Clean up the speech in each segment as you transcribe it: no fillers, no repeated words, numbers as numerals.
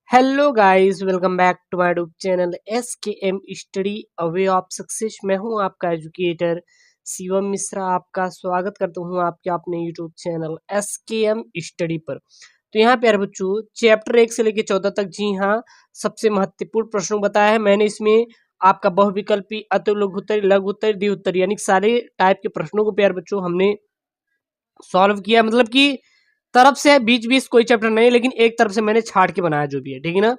Hello guys, welcome back to my YouTube channel SKM study a way of success. मैं हूं आपका educator Shivam Mishra. आपका स्वागत करता हूं आपके अपने यूट्यूब चैनल SKM स्टडी पर। तो यहाँ पे यार बच्चों चैप्टर 1 से लेकर 14 तक, जी हाँ, सबसे महत्वपूर्ण प्रश्नों बताया है मैंने। इसमें आपका बहुविकल्पी, अति लघुत्तरी, लघुत्तरी, द्विउत्तरी यानी सारे टाइप के प्रश्नों को प्यार बच्चों हमने सॉल्व किया। मतलब कि तरफ से बीच बीच कोई चैप्टर नहीं, लेकिन एक तरफ से मैंने छाट के बनाया जो भी है, ठीक है ना।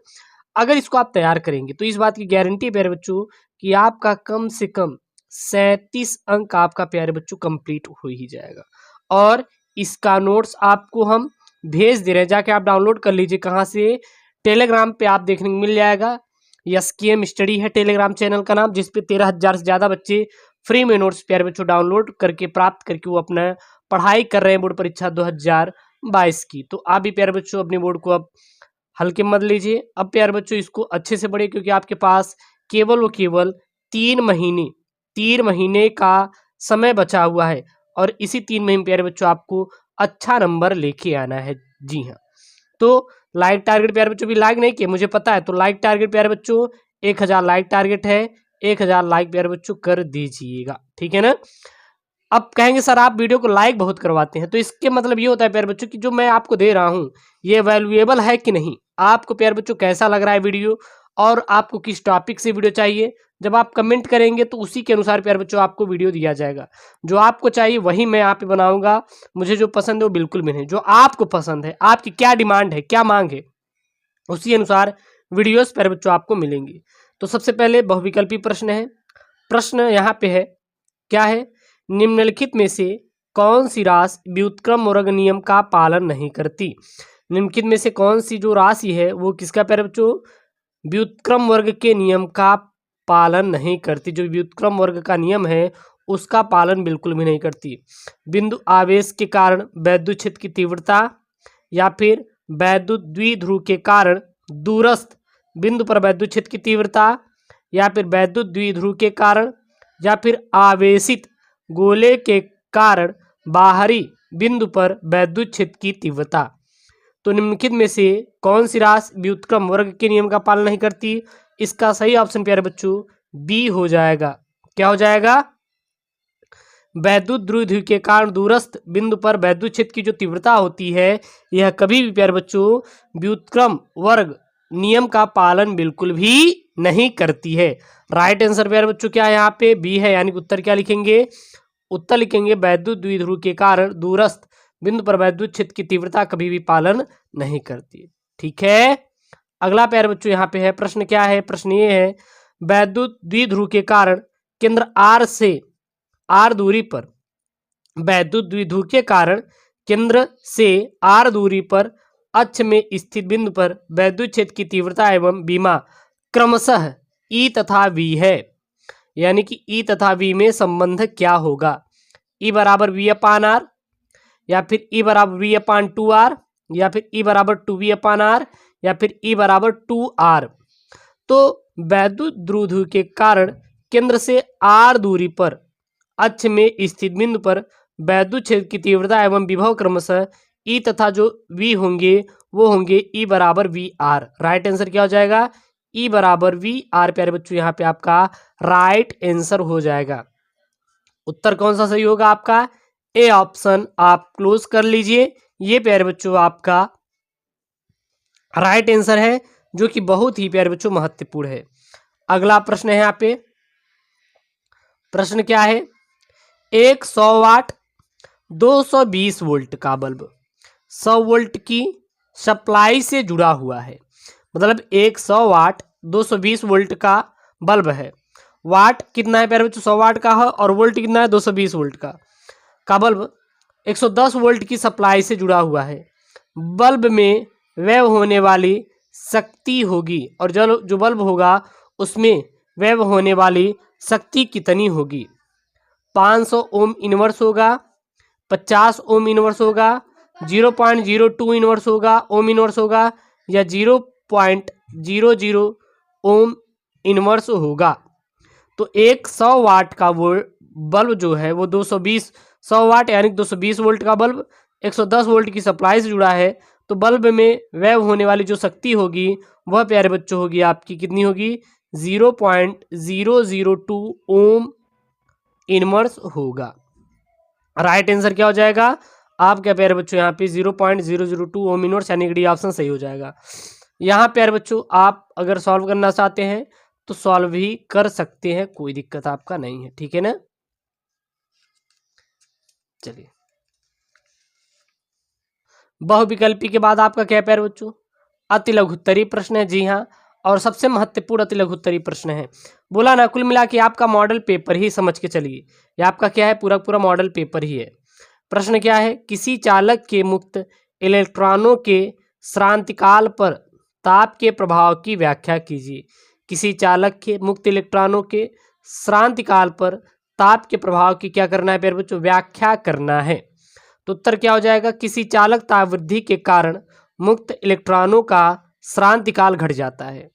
अगर इसको आप तैयार करेंगे तो इस बात की गारंटी है प्यारे बच्चों कि आपका कम से कम 37 अंक आपका प्यारे बच्चों कंप्लीट हो ही जाएगा। और इसका नोट्स आपको हम भेज दे रहे हैं, जाके आप डाउनलोड कर लीजिए। कहाँ से? टेलीग्राम पे आप देखने को मिल जाएगा। SKM स्टडी है टेलीग्राम चैनल का नाम, जिसपे 13,000 से ज्यादा बच्चे फ्री में नोट्स प्यारे बच्चों डाउनलोड करके प्राप्त करके वो अपना पढ़ाई कर रहे हैं बोर्ड परीक्षा 2022 की। तो आप भी प्यारे बच्चों अपने बोर्ड को अब हल्के मत लीजिए। अब प्यारे बच्चों इसको अच्छे से पढ़िए, क्योंकि आपके पास केवल 3 महीने का समय बचा हुआ है। और इसी 3 महीने प्यारे बच्चों आपको अच्छा नंबर लेके आना है। जी हाँ, तो लाइक टारगेट प्यारे बच्चों भी लाइक नहीं किए मुझे पता है, तो लाइक टारगेट प्यारे बच्चों 1000 लाइक टारगेट है। 1000 लाइक प्यारे बच्चों कर दीजिएगा, ठीक है ना। अब कहेंगे सर आप वीडियो को लाइक बहुत करवाते हैं, तो इसके मतलब ये होता है प्यारे बच्चों कि जो मैं आपको दे रहा हूँ ये वैल्यूएबल है कि नहीं। आपको प्यारे बच्चों कैसा लग रहा है वीडियो, और आपको किस टॉपिक से वीडियो चाहिए, जब आप कमेंट करेंगे तो उसी के अनुसार प्यारे बच्चों आपको वीडियो दिया जाएगा। जो आपको चाहिए वही मैं आप पे बनाऊंगा। मुझे जो पसंद है वो बिल्कुल भी नहीं, जो आपको पसंद है, आपकी क्या डिमांड है, क्या मांग है, उसी अनुसार वीडियोस प्यारे बच्चों आपको मिलेंगी। तो सबसे पहले बहुविकल्पी प्रश्न है। प्रश्न यहाँ पे है, क्या है? निम्नलिखित में से कौन सी राशि व्युत्क्रम वर्ग नियम का पालन नहीं करती? निम्नलिखित में से कौन सी जो राशि है वो किसका प्यारे बच्चों? व्युत्क्रम वर्ग के नियम का पालन नहीं करती। जो व्युत्क्रम वर्ग का नियम है उसका पालन बिल्कुल भी नहीं करती। बिंदु आवेश के कारण वैद्युत क्षेत्र की तीव्रता, या फिर वैद्युत द्विध्रुव के कारण दूरस्थ बिंदु पर वैद्युत क्षेत्र की तीव्रता, या फिर वैद्युत द्विध्रुव के कारण, या फिर आवेशित गोले के कारण बाहरी बिंदु पर वैद्युत क्षेत्र की तीव्रता। तो निम्नलिखित में से कौन सी राशि व्युत्क्रम वर्ग के नियम का पालन नहीं करती? इसका सही ऑप्शन प्यारे बच्चों बी हो जाएगा। क्या हो जाएगा? वैद्युत द्विध्रुव के कारण दूरस्थ बिंदु पर वैद्युत क्षेत्र की जो तीव्रता होती है, यह कभी भी प्यारे बच्चों व्युत्क्रम वर्ग नियम का पालन बिल्कुल भी नहीं करती है। राइट आंसर प्यारे बच्चों क्या है? यहाँ पे बी है, यानी उत्तर क्या लिखेंगे? उत्तर लिखेंगे वैद्युत द्विध्रुव के कारण दूरस्थ बिंदु पर वैद्युत क्षेत्र की तीव्रता कभी भी पालन नहीं करती। ठीक है, अगला प्यारे बच्चों यहाँ पे है। प्रश्न क्या है? प्रश्न ये है, वैद्युत द्विध्रुव के कारण केंद्र आर से आर दूरी पर, वैद्युत द्विध्रुव के कारण केंद्र से आर दूरी पर अक्ष में स्थित बिंदु पर वैद्युत क्षेत्र की तीव्रता एवं विमा क्रमशः ई तथा वी है। यानी कि ई तथा वी में संबंध क्या होगा? ई बराबर वी अपान आर, या फिर ई बराबर वी अपान 2r, या फिर ई बराबर 2v अपान आर, या फिर ई बराबर 2r। तो वैद्युत द्विध्रुव के कारण केंद्र से आर दूरी पर अक्ष में स्थित बिंदु पर वैद्युत क्षेत्र की तीव्रता एवं विभव क्रमशः ई तथा जो वी होंगे वो होंगे ई बराबर वी आर। राइट आंसर क्या हो जाएगा? ई बराबर वी आर। प्यारे बच्चों यहाँ पे आपका राइट आंसर हो जाएगा। उत्तर कौन सा सही होगा आपका? ए ऑप्शन आप क्लोज कर लीजिए। ये प्यारे बच्चों आपका राइट आंसर है, जो कि बहुत ही प्यारे बच्चों महत्वपूर्ण है। अगला प्रश्न है यहाँ पे। प्रश्न क्या है? एक 100 वाट 220 वोल्ट का बल्ब 100 वोल्ट की सप्लाई से जुड़ा हुआ है। मतलब एक 100 वाट 220 वोल्ट का बल्ब है। वाट कितना है प्यारे बच्चों? 100 वाट का है, और वोल्ट कितना है? 220 वोल्ट का बल्ब 110 वोल्ट की सप्लाई से जुड़ा हुआ है। बल्ब में व्यय होने वाली शक्ति होगी, और जो बल्ब होगा उसमें व्यय होने वाली शक्ति कितनी होगी? 500 ओम इनवर्स होगा, 50 ओम इनवर्स होगा, 0.02 इनवर्स होगा, ओम इनवर्स होगा, या 0.00 ओम इनवर्स होगा। तो एक 100 वाट का वो बल्ब जो है वो 100 वाट यानी 220 वोल्ट का बल्ब 110 वोल्ट की सप्लाई से जुड़ा है। तो बल्ब में व्यय होने वाली जो शक्ति होगी वह प्यारे बच्चों होगी आपकी कितनी होगी 0.002 ओम इनवर्स होगा। राइट आंसर क्या हो जाएगा आपका प्यारे बच्चों यहाँ पे 0.002 ओम इनवर्स यानी कि डी ऑप्शन सही हो जाएगा। यहाँ प्यारे बच्चों आप अगर सॉल्व करना चाहते हैं तो सॉल्व भी कर सकते हैं, कोई दिक्कत आपका नहीं है, ठीक है ना। चलिए बहुविकल्पी के बाद आपका क्या प्यारे बच्चों अति लघुत्तरीय प्रश्न है। जी हाँ, और सबसे महत्वपूर्ण अति लघुत्तरीय प्रश्न है। बोला ना कुल मिला के आपका मॉडल पेपर ही समझ के चलिए, ये आपका क्या है पूरा पूरा मॉडल पेपर ही है। प्रश्न क्या है, किसी चालक के मुक्त इलेक्ट्रॉनों के श्रांतिकाल पर ताप के प्रभाव की व्याख्या कीजिए। किसी चालक के मुक्त इलेक्ट्रॉनों के श्रांतिकाल पर ताप के प्रभाव की क्या करना है प्यारे बच्चों व्याख्या करना है। तो उत्तर क्या हो जाएगा, किसी चालक ताप वृद्धि के कारण मुक्त इलेक्ट्रॉनों का श्रांतिकाल घट जाता है।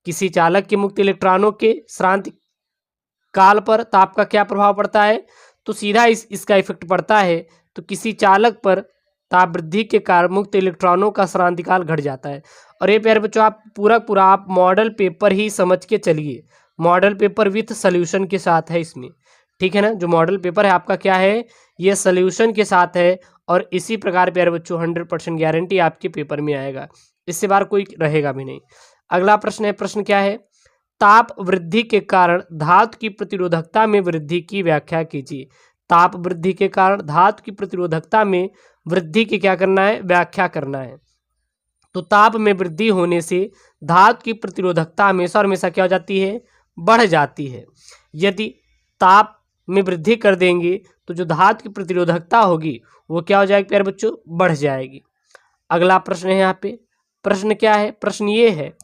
किसी चालक के मुक्त इलेक्ट्रॉनों के श्रांतिकाल पर ताप का क्या प्रभाव पड़ता है, तो सीधा इसका इफेक्ट पड़ता है। तो किसी चालक पर ताप वृद्धि के कारण मुक्त इलेक्ट्रॉनों का श्रांतिकाल घट जाता है। और ये प्यारे बच्चों आप पूरा आप मॉडल पेपर ही समझ के चलिए, मॉडल पेपर विथ सोल्यूशन के साथ है इसमें, ठीक है ना। जो मॉडल पेपर है आपका क्या है, ये सोल्यूशन के साथ है और इसी प्रकार प्यारे बच्चों 100% गारंटी आपके पेपर में आएगा, इससे बाहर कोई रहेगा भी नहीं। अगला प्रश्न है, प्रश्न क्या है, ताप वृद्धि के कारण धातु की प्रतिरोधकता में वृद्धि की व्याख्या कीजिए। ताप वृद्धि के कारण धातु की प्रतिरोधकता में वृद्धि की क्या करना है व्याख्या करना है। तो ताप में वृद्धि होने से धातु की प्रतिरोधकता हमेशा हमेशा क्या हो जाती है बढ़ जाती है। यदि ताप में वृद्धि कर देंगे तो जो धातु की प्रतिरोधकता होगी वो क्या हो जाएगी प्यारे बच्चों बढ़ जाएगी। अगला प्रश्न है यहाँ पे, प्रश्न क्या है, प्रश्न ये है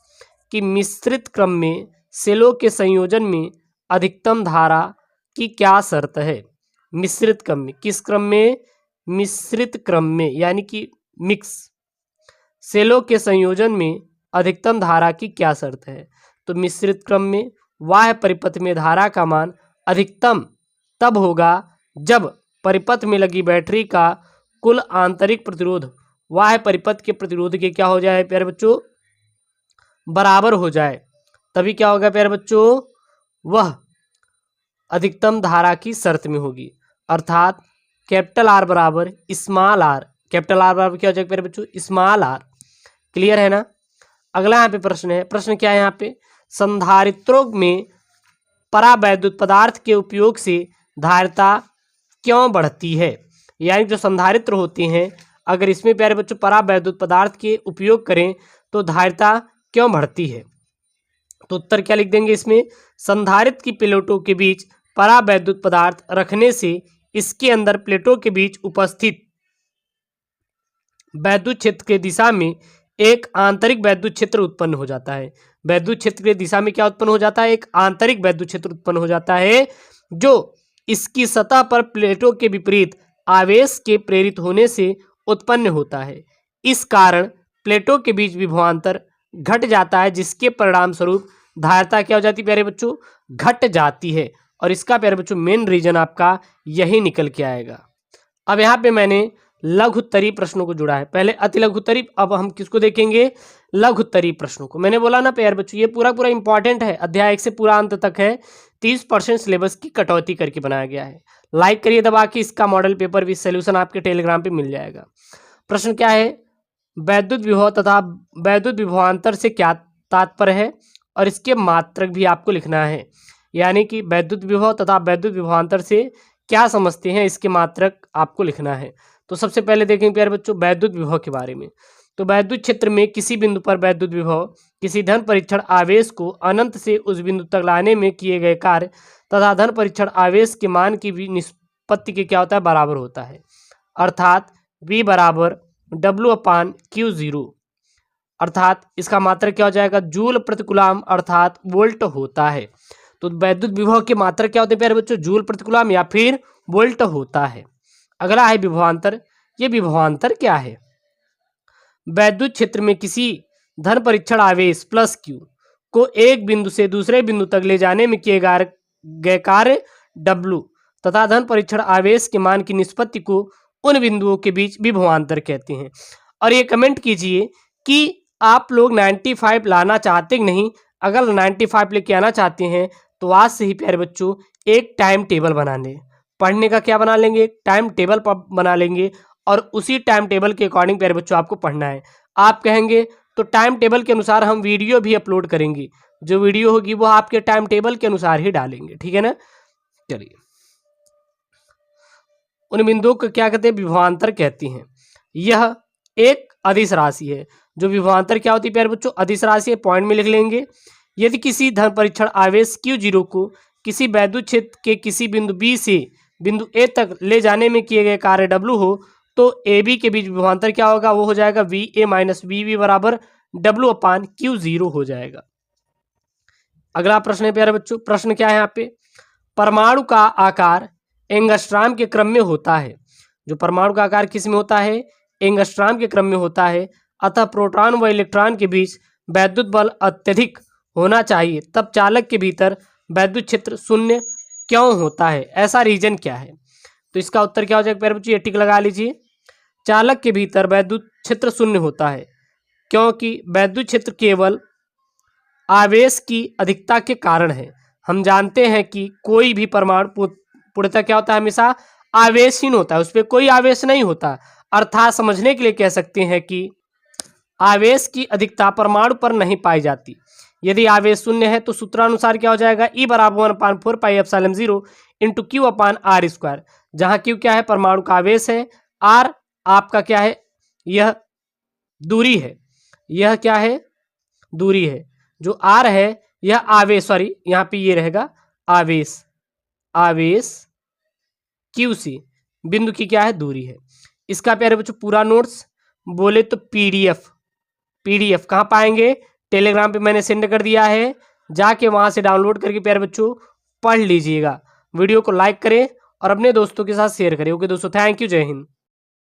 कि मिश्रित क्रम में सेलों के संयोजन में अधिकतम धारा की क्या शर्त है। मिश्रित क्रम में, किस क्रम में, मिश्रित क्रम में यानी कि मिक्स सेलों के संयोजन में अधिकतम धारा की क्या शर्त है। तो मिश्रित क्रम में बाह्य परिपथ में धारा का मान अधिकतम तब होगा जब परिपथ में लगी बैटरी का कुल आंतरिक प्रतिरोध बाह्य परिपथ के प्रतिरोध के क्या हो जाए प्यारे बच्चों बराबर हो जाए, तभी क्या होगा प्यारे बच्चों वह अधिकतम धारा की शर्त में होगी। अर्थात कैपिटल आर बराबर स्मॉल आर, कैपिटल आर बराबर क्या हो जाएगा प्यारे बच्चों स्मॉल आर। क्लियर है ना। अगला यहाँ पे प्रश्न है, प्रश्न क्या है यहाँ पे, संधारित्रों में परावैद्युत पदार्थ के उपयोग से धारिता क्यों बढ़ती है। यानी जो संधारित्र होते हैं अगर इसमें प्यारे बच्चों परावैद्युत पदार्थ के उपयोग करें तो धारिता क्यों बढ़ती है। तो उत्तर क्या लिख देंगे इसमें, संधारित्र की प्लेटों के बीच परावैद्युत पदार्थ रखने से इसके अंदर प्लेटों के बीच उपस्थित वैद्युत क्षेत्र के दिशा में एक आंतरिक वैद्युत क्षेत्र उत्पन्न हो जाता है। वैद्युत क्षेत्र के दिशा में क्या उत्पन्न हो जाता है, एक आंतरिक वैद्युत क्षेत्र उत्पन्न हो जाता है जो इसकी सतह पर प्लेटों के विपरीत आवेश के प्रेरित होने से उत्पन्न होता है। इस कारण प्लेटों के बीच विभवांतर घट जाता है जिसके परिणाम स्वरूप धारिता क्या हो जाती है प्यारे बच्चों घट जाती है। और इसका प्यारे बच्चों मेन रीजन आपका यही निकल के आएगा। अब यहाँ पे मैंने लघुत्तरीय प्रश्नों को जुड़ा है, पहले अति लघुत्तरीय, अब हम किसको देखेंगे लघुत्तरीय प्रश्नों को। मैंने बोला ना प्यारे बच्चों ये पूरा इंपॉर्टेंट है, अध्याय 1 से पूरा अंत तक है, 30% सिलेबस की कटौती करके बनाया गया है। लाइक करिए दबा के, इसका मॉडल पेपर विद सॉल्यूशन आपके टेलीग्राम पे मिल जाएगा। प्रश्न क्या है, वैद्युत विभव तथा वैद्युत विभवांतर से क्या तात्पर्य है और इसके मात्रक भी आपको लिखना है। यानी कि वैद्युत विभव तथा वैद्युत विभवांतर से क्या समझते हैं इसके मात्रक आपको लिखना है। तो सबसे पहले देखेंगे प्यारे बच्चों वैद्युत विभव के बारे में। तो वैद्युत क्षेत्र में किसी बिंदु पर वैद्युत विभव किसी धन परीक्षण आवेश को अनंत से उस बिंदु तक लाने में किए गए कार्य तथा धन परीक्षण आवेश के मान की भी निष्पत्ति के क्या होता है बराबर होता है। अर्थात V बराबर W/Q0, अर्थात इसका मात्रक क्या हो जाएगा जूल प्रति कूलम अर्थात वोल्ट होता है। तो वैद्युत विभव के मात्रक क्या होते हैं प्यारे बच्चों जूल प्रति कूलम या फिर वोल्ट होता है। अगला है विभवांतर। ये विभवांतर क्या है, वैद्युत क्षेत्र में किसी धन परीक्षण आवेश प्लस Q को एक बिंदु से दूसरे बिंदु तक ले जाने में किए गए कार्य W तथा धन परीक्षण आवेश के मान की निष्पत्ति को उन बिंदुओं के बीच विभवांतर कहते हैं। और ये कमेंट कीजिए कि आप लोग 95 लाना चाहते कि नहीं। अगर 95 लेके आना चाहते हैं तो आज से ही प्यारे बच्चों एक टाइम टेबल बना लें। पढ़ने का क्या बना लेंगे, एक टाइम टेबल बना लेंगे और उसी टाइम टेबल के अकॉर्डिंग प्यारे बच्चों आपको पढ़ना है। आप कहेंगे तो टाइम टेबल के अनुसार हम वीडियो भी अपलोड करेंगे, जो वीडियो होगी वो आपके टाइम टेबल के अनुसार ही डालेंगे, ठीक है ना। चलिए, उन बिंदुओं को क्या कहते हैं, विभवांतर कहती हैं। यह एक अदिश राशि है। जो विभवांतर क्या होती है प्यारे बच्चों, अदिश राशि है, पॉइंट में लिख लेंगे। यदि किसी धन परीक्षण आवेश Q0 को किसी वैद्युत क्षेत्र के किसी बिंदु B से बिंदु A तक ले जाने में किए गए कार्य W हो तो AB के बीच विभवांतर क्या होगा, वो हो जाएगा VA माइनस VB बराबर W अपान Q0 हो जाएगा। अगला प्रश्न है प्यारे बच्चों, प्रश्न क्या है यहाँ पे, परमाणु का आकार एंगस्ट्रॉम के क्रम में होता है। जो परमाणु का आकार किस में होता है, एंगस्ट्रॉम के क्रम में होता है। अतः प्रोटॉन व इलेक्ट्रॉन के बीच वैद्युत बल अत्यधिक होना चाहिए, तब चालक के भीतर वैद्युत क्षेत्र शून्य क्यों होता है, ऐसा रीजन क्या है। तो इसका उत्तर क्या हो जाएगा प्यारे बच्चों, ये टिक लगा लीजिए। चालक के भीतर वैद्युत क्षेत्र शून्य होता है क्योंकि वैद्युत क्षेत्र केवल आवेश की अधिकता के कारण है। हम जानते हैं कि कोई भी परमाणु पूर्णतः क्या होता है, हमेशा आवेशहीन होता है, उस पर कोई आवेश नहीं होता। अर्थात समझने के लिए कह सकते हैं कि आवेश की अधिकता परमाणु पर नहीं पाई जाती। यदि आवेश शून्य है तो सूत्रानुसार क्या हो जाएगा, E बराबर 1/4πε0 into Q upon R square, जहाँ क्यू क्या है, परमाणु का आवेश है, आर आपका क्या है, यह दूरी है, यह क्या है, दूरी है। जो आर है यह आवेश, सॉरी यहाँ पे ये रहेगा आवेश, आवेश क्यू सी बिंदु की क्या है, दूरी है। इसका प्यारे बच्चों पूरा नोट्स बोले तो पीडीएफ कहाँ पाएंगे, टेलीग्राम पे मैंने सेंड कर दिया है, जाके वहाँ से डाउनलोड करके प्यारे बच्चों पढ़ लीजिएगा। वीडियो को लाइक करें और अपने दोस्तों के साथ शेयर करें। ओके दोस्तों, थैंक यू, जय हिंद।